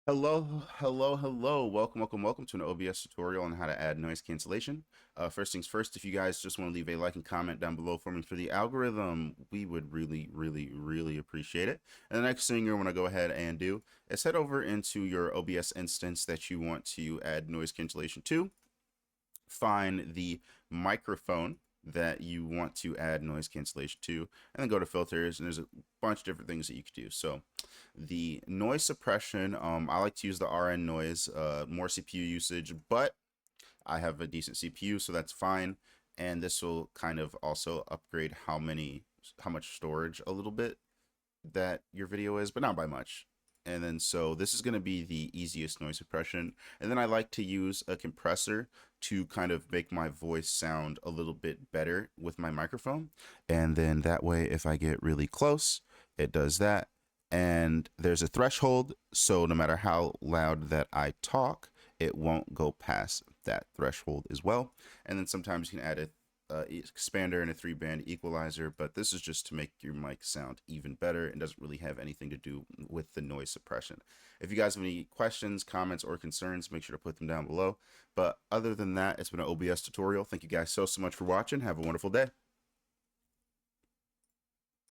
Hello. Welcome to an OBS tutorial on how to add noise cancellation. First things first, if you guys just want to leave a like and comment down below for me for the algorithm, we would really appreciate it. And the next thing you're going to go ahead and do is head over into your OBS instance that you want to add noise cancellation to. Find the microphone that you want to add noise cancellation to, and then go to filters, and there's a bunch of different things that you could do. So the noise suppression, I like to use the RN noise, more CPU usage, but I have a decent CPU, so that's fine. And this will kind of also upgrade how much storage a little bit that your video is, but not by much. And then so this is going to be the easiest noise suppression. And then I like to use a compressor to kind of make my voice sound a little bit better with my microphone. And then that way, if I get really close, it does that. And there's a threshold, so no matter how loud that I talk, it won't go past that threshold as well. And then sometimes you can add a expander and a 3-band equalizer, but this is just to make your mic sound even better and doesn't really have anything to do with the noise suppression. If you guys have any questions, comments, or concerns, make sure to put them down below. But other than that, it's been an OBS tutorial. Thank you guys so much for watching. Have a wonderful day.